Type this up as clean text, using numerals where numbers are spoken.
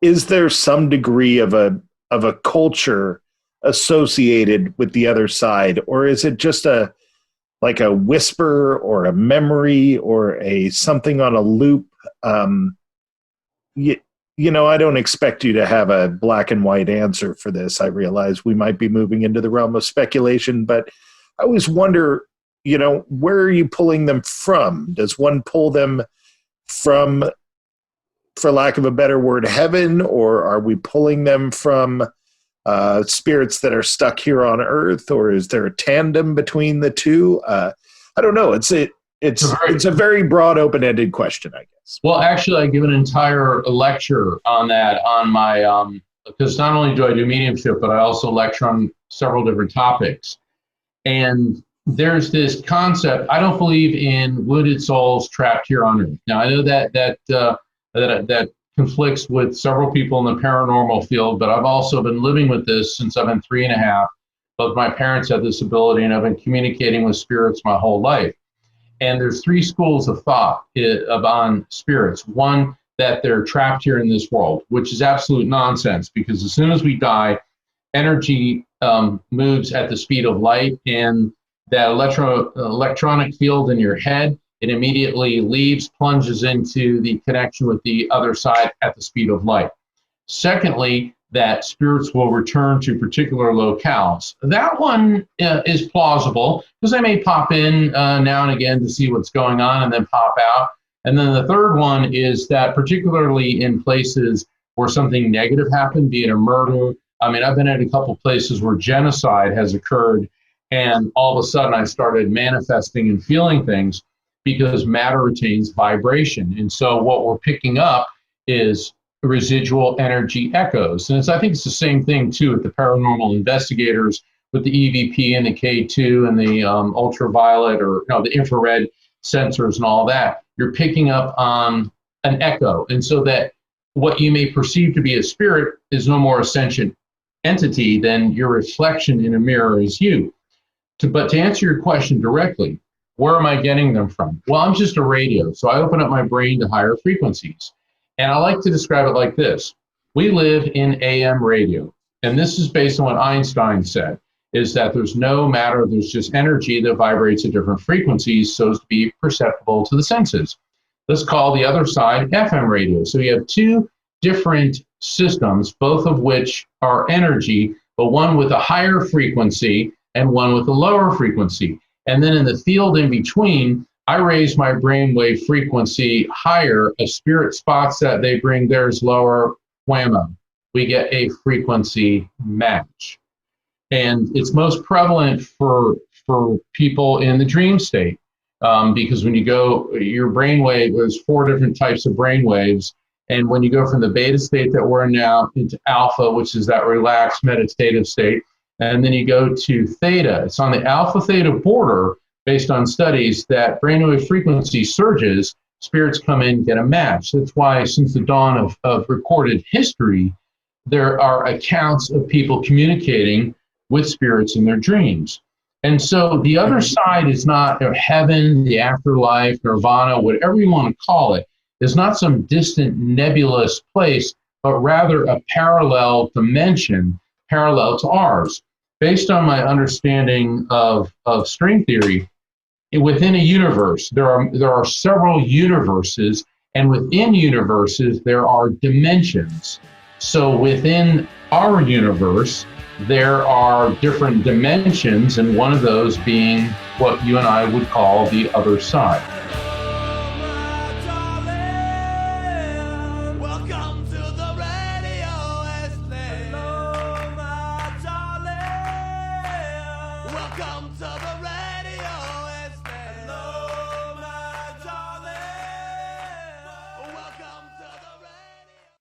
is there some degree of a culture associated with the other side, or is it just a like a whisper or a memory or a something on a loop? Um, you, I don't expect you to have a black and white answer for this. I realize we might be moving into the realm of speculation, but I always wonder, where are you pulling them from? Does one pull them from, for lack of a better word, heaven, or are we pulling them from spirits that are stuck here on Earth, or is there a tandem between the two? I don't know. It's a very broad, open-ended question, I guess. Well, actually, I give an entire lecture on that on my because not only do I do mediumship, but I also lecture on several different topics. And there's this concept. I don't believe in wounded souls trapped here on Earth. Now, I know that conflicts with several people in the paranormal field, but I've also been living with this since I've been 3.5. Both my parents had this ability, and I've been communicating with spirits my whole life. And there's 3 schools of thought on spirits. One, that they're trapped here in this world, which is absolute nonsense, because as soon as we die, energy moves at the speed of light, and that electronic field in your head, it immediately leaves, plunges into the connection with the other side at the speed of light. Secondly, that spirits will return to particular locales. That one is plausible, because they may pop in now and again to see what's going on and then pop out. And then the third one is that particularly in places where something negative happened, be it a murder. I mean, I've been at a couple places where genocide has occurred, and all of a sudden I started manifesting and feeling things, because matter retains vibration. And so what we're picking up is residual energy echoes. And I think it's the same thing too with the paranormal investigators, with the EVP and the K2 and the ultraviolet, or the infrared sensors and all that. You're picking up on an echo. And so that what you may perceive to be a spirit is no more a sentient entity than your reflection in a mirror is you. But to answer your question directly, where am I getting them from? Well, I'm just a radio, so I open up my brain to higher frequencies. And I like to describe it like this. We live in AM radio, and this is based on what Einstein said, is that there's no matter, there's just energy that vibrates at different frequencies so as to be perceptible to the senses. Let's call the other side FM radio. So you have 2 different systems, both of which are energy, but one with a higher frequency and one with a lower frequency. And then in the field in between, I raise my brainwave frequency higher. A spirit spots that, they bring theirs lower, whammo. We get a frequency match. And it's most prevalent for people in the dream state, because when you go, your brainwave, there's 4 different types of brainwaves. And when you go from the beta state that we're in now into alpha, which is that relaxed meditative state, and then you go to theta, it's on the alpha theta border, based on studies, that brainwave frequency surges, spirits come in, get a match. That's why since the dawn of recorded history, there are accounts of people communicating with spirits in their dreams. And so the other side is not heaven, the afterlife, nirvana, whatever you want to call it, is not some distant nebulous place, but rather a parallel dimension parallel to ours. Based on my understanding of string theory, within a universe, there are several universes, and within universes, there are dimensions. So within our universe, there are different dimensions, and one of those being what you and I would call the other side.